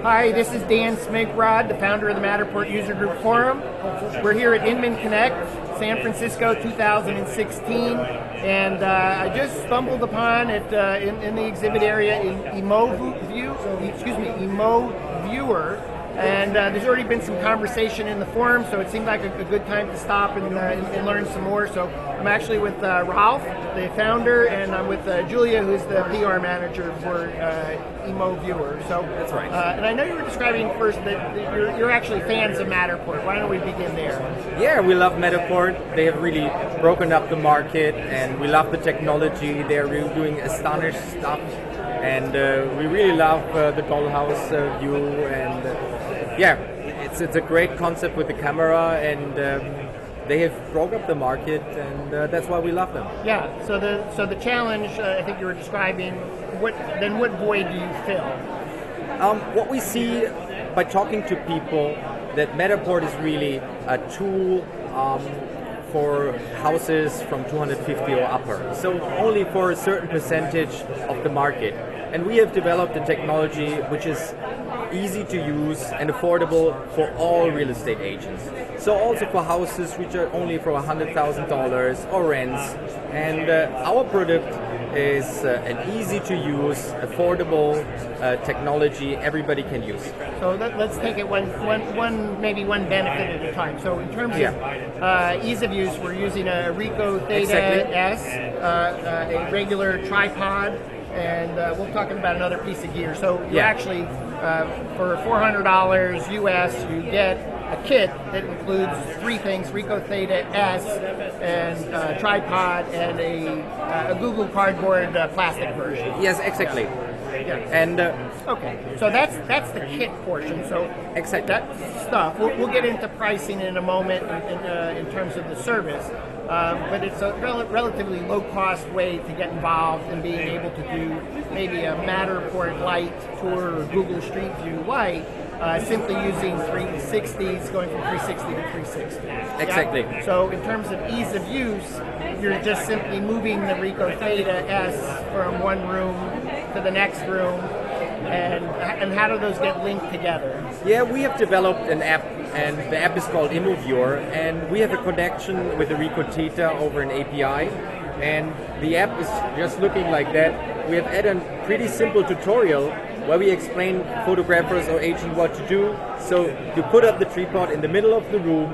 Hi, this is Dan Smigrod, the founder of the Matterport User Group Forum. We're here at Inman Connect, San Francisco 2016, and I just stumbled upon it in the exhibit area in ImmoViewer, and there's already been some conversation in the forum, so it seemed like a good time to stop and learn some more. So I'm actually with Ralph, the founder, and I'm with Julia, who's the PR manager for ImmoViewer. So that's right. And I know you were describing first that you're actually fans of Matterport. Why don't we begin there? Yeah, we love Matterport. They have really broken up the market, and we love the technology. They're really doing astonishing stuff, and we really love the dollhouse view. And yeah, it's a great concept with the camera, and they have broken up the market, and that's why we love them. Yeah. So the challenge I think you were describing. What void do you fill? What we see by talking to people, that Matterport is really a tool for houses from 250 or upper. So only for a certain percentage of the market. And we have developed a technology which is easy to use and affordable for all real estate agents. So also for houses which are only for $100,000 or rents. And our product is an easy to use, affordable technology everybody can use. So let's take it maybe one benefit at a time. So in terms of ease of use, we're using a Ricoh Theta S, a regular tripod, and we'll talk about another piece of gear. So you actually, for $400 US, you get a kit that includes three things: Ricoh Theta S, and tripod, and a Google Cardboard plastic version. Yes, exactly. Yeah. And okay, so that's the kit portion. So exactly that stuff. We'll get into pricing in a moment in terms of the service, but it's a relatively low-cost way to get involved in being able to do maybe a Matterport Lite tour or Google Street View Lite. Simply using 360s, going from 360 to 360. Exactly. Yeah? So in terms of ease of use, you're just simply moving the Ricoh Theta S from one room to the next room, and how do those get linked together? Yeah, we have developed an app, and the app is called ImmoViewer, and we have a connection with the Ricoh Theta over an API, and the app is just looking like that. We have added a pretty simple tutorial where we explain photographers or agent what to do. So you put up the tripod in the middle of the room,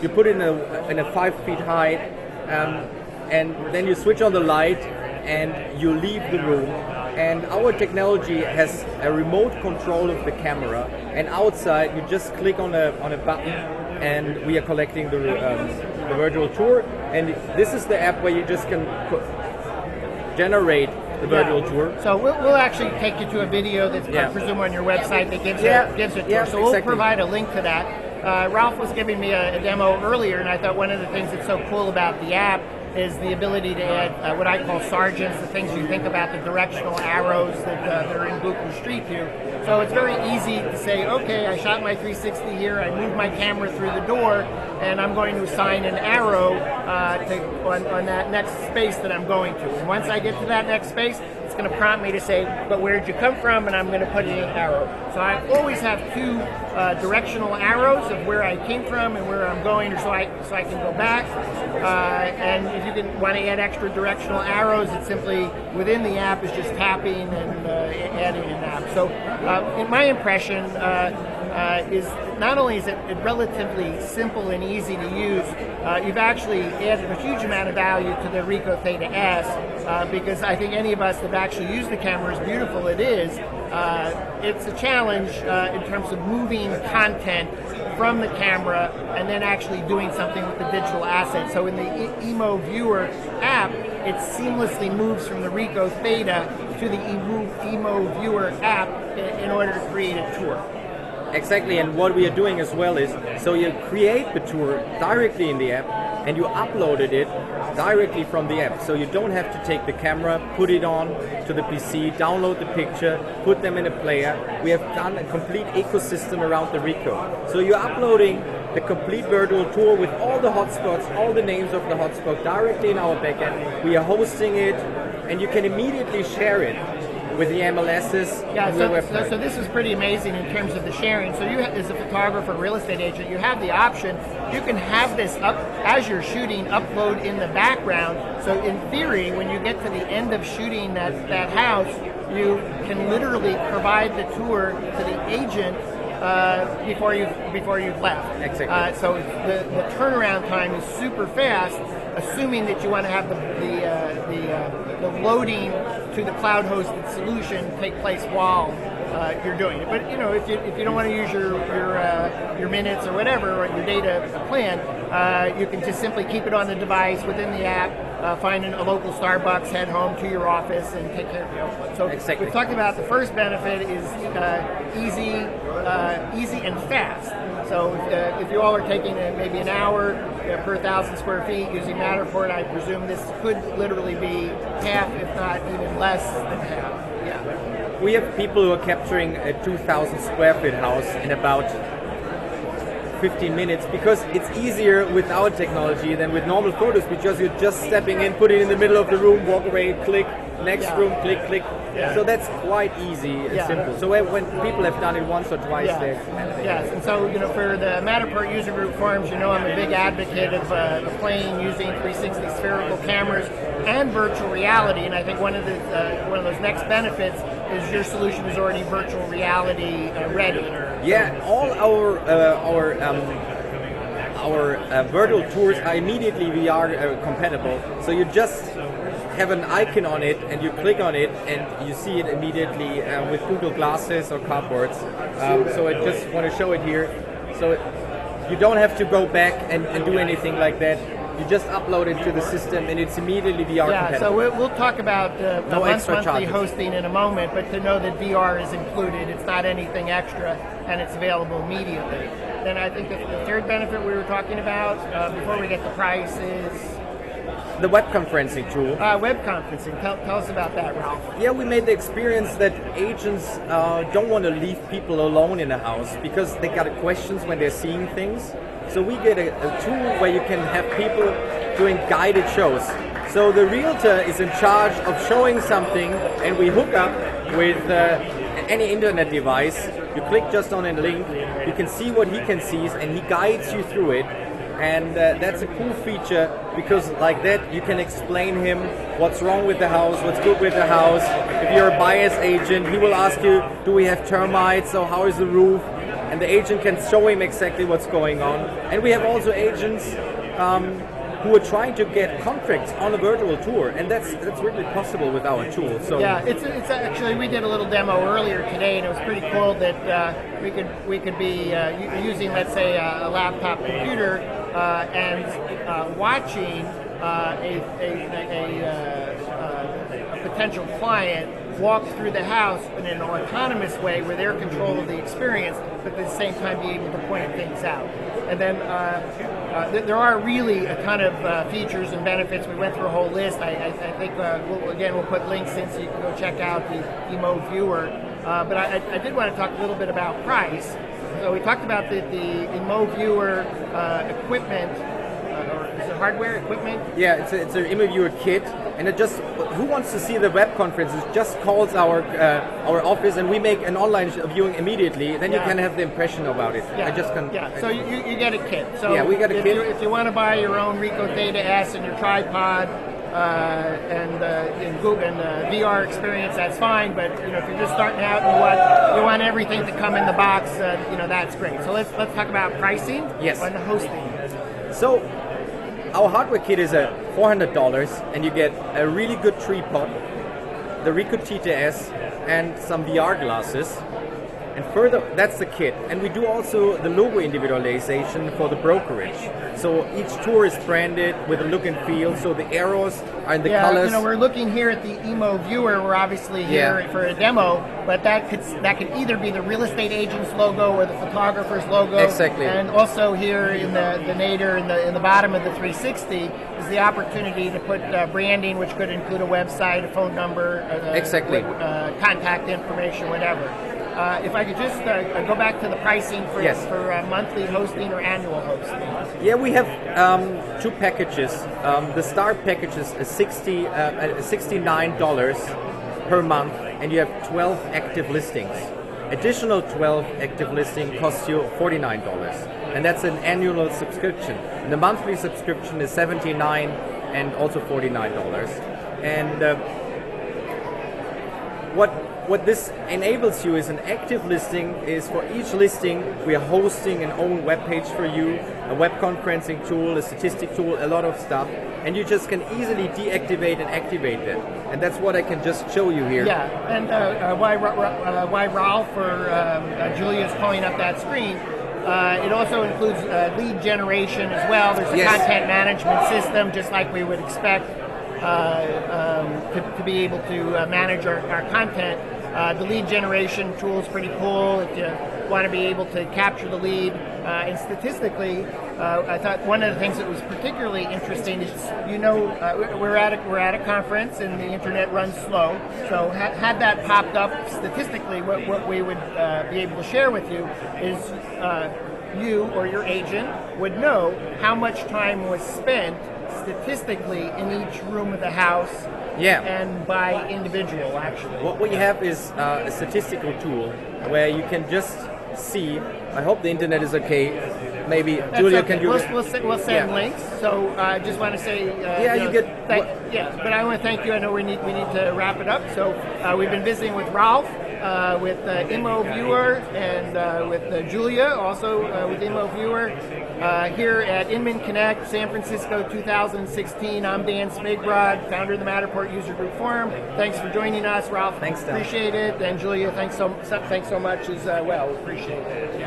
you put it in a 5 feet height, and then you switch on the light and you leave the room. And our technology has a remote control of the camera, and outside you just click on a button and we are collecting the virtual tour. And this is the app where you just can generate the virtual tour. So we'll actually take you to a video that's I presume on your website that gives it to us. So we'll provide a link to that. Ralph was giving me a demo earlier, and I thought one of the things that's so cool about the app is the ability to add what I call sergeants, the things you think about, the directional arrows that are in Google Street View. So it's very easy to say, okay, I shot my 360 here, I moved my camera through the door, and I'm going to assign an arrow on that next space that I'm going to. And once I get to that next space, it's going to prompt me to say, but where did you come from? And I'm going to put in an arrow. So I always have two directional arrows of where I came from and where I'm going, so I can go back. And if you want to add extra directional arrows, it's simply within the app is just tapping and adding an app. So in my impression, is not only is it relatively simple and easy to use, you've actually added a huge amount of value to the Ricoh Theta S, because I think any of us that have actually used the camera, as beautiful it is, it's a challenge in terms of moving content from the camera and then actually doing something with the digital asset. So in the ImmoViewer app, it seamlessly moves from the Ricoh Theta to the ImmoViewer app in order to create a tour. Exactly, and what we are doing as well is, so you create the tour directly in the app, and you uploaded it directly from the app. So you don't have to take the camera, put it on to the PC, download the picture, put them in a player. We have done a complete ecosystem around the Ricoh. So you're uploading the complete virtual tour with all the hotspots, all the names of the hotspot directly in our backend. We are hosting it, and you can immediately share it with the MLSs. Yeah, so this is pretty amazing in terms of the sharing. So you, as a photographer, real estate agent, you have the option. You can have this up as you're shooting, upload in the background. So in theory, when you get to the end of shooting that house, you can literally provide the tour to the agent before you've left. Exactly. So the turnaround time is super fast, assuming that you want to have the loading to the cloud-hosted solution take place while you're doing it. But if you don't want to use your minutes or whatever, or your data plan, you can just simply keep it on the device within the app, find a local Starbucks, head home to your office, and take care of the output. So we've talked about the first benefit is easy and fast. So if you all are taking maybe an hour per 1,000 square feet using Matterport, I presume this could literally be half, if not even less than half. Yeah. We have people who are capturing a 2,000 square foot house in about 15 minutes because it's easier with our technology than with normal photos, because you're just stepping in, put it in the middle of the room, walk away, click, next room, click, click. Yeah. So that's quite easy and simple. So when people have done it once or twice, yes. And so for the Matterport user group forums, I'm a big advocate of playing using 360 spherical cameras and virtual reality. And I think one of those next benefits is your solution is already virtual reality ready. Yeah, all our virtual tours are immediately VR compatible. So you just have an icon on it and you click on it and you see it immediately with Google Glasses or cardboards. So I just want to show it here. So you don't have to go back and do anything like that. You just upload it to the system and it's immediately VR compatible. Yeah, so we'll talk about the monthly hosting in a moment, but to know that VR is included, it's not anything extra, and it's available immediately. Then I think the third benefit we were talking about, before we get to price, is the web conferencing tool. Web conferencing. Tell us about that, Ralph. Yeah, we made the experience that agents don't want to leave people alone in a house because they got questions when they're seeing things. So we get a tool where you can have people doing guided shows. So the realtor is in charge of showing something, and we hook up with any internet device. You click just on a link, you can see what he can see, and he guides you through it. And that's a cool feature because like that you can explain him what's wrong with the house, what's good with the house. If you're a buyer's agent, he will ask you, do we have termites, or how is the roof? And the agent can show him exactly what's going on. And we have also agents who are trying to get contracts on a virtual tour, and that's really possible with our tool. So yeah, it's actually, we did a little demo earlier today, and it was pretty cool that we could be using, let's say, a laptop computer and watching a potential client walk through the house in an autonomous way where they're in control of the experience, but at the same time be able to point things out. And then there are really a ton of features and benefits. We went through a whole list. I think, we'll put links in so you can go check out the ImmoViewer. But I did want to talk a little bit about price. So we talked about the ImmoViewer equipment, or is it hardware equipment? Yeah, it's an ImmoViewer kit, and it just, who wants to see the web conferences just calls our office, and we make an online viewing immediately. Then you can have the impression about it. Yeah. So you get a kit. So yeah, we get a kit. If you want to buy your own Ricoh Theta S and your tripod and Google and VR experience, that's fine. But if you're just starting out and you want everything to come in the box, that's great. So let's talk about pricing. Yes. And hosting. So our hardware kit is $400, and you get a really good tripod, the Ricoh Theta S, and some VR glasses. And further, that's the kit. And we do also the logo individualization for the brokerage. So each tour is branded with a look and feel. So the arrows are in the colors. We're looking here at the ImmoViewer. We're obviously here for a demo, but that could either be the real estate agent's logo or the photographer's logo. Exactly. And also here in the nadir in the bottom of the 360 is the opportunity to put branding, which could include a website, a phone number, contact information, whatever. If I could just go back to the pricing for monthly hosting or annual hosting. Yeah, we have two packages. The start package is $69 per month, and you have 12 active listings. Additional 12 active listing costs you $49, and that's an annual subscription. And the monthly subscription is $79 and also $49. And what this enables you is an active listing is for each listing we are hosting an own web page for you, a web conferencing tool, a statistic tool, a lot of stuff, and you just can easily deactivate and activate it. And that's what I can just show you here. Yeah, and why Ralph or Julia's pulling up that screen, it also includes lead generation as well. There's a content management system, just like we would expect to be able to manage our content. The lead generation tool is pretty cool if you want to be able to capture the lead. And statistically, I thought one of the things that was particularly interesting is, we're at a conference and the internet runs slow. So had that popped up statistically, what we would be able to share with you is you or your agent would know how much time was spent statistically in each room of the house, and by individual, actually. What we have is a statistical tool where you can just see. I hope the internet is okay. Maybe That's Julia, okay. can you? We'll send links. So I just want to say, but I want to thank you. I know we need to wrap it up. So we've been visiting with Ralph, with ImmoViewer, and with Julia, also with ImmoViewer. Here at Inman Connect, San Francisco 2016. I'm Dan Spigrod, founder of the Matterport User Group Forum. Thanks for joining us, Ralph. Thanks, Dan. Appreciate it. And Julia, thanks so much as well. Appreciate it. Yeah.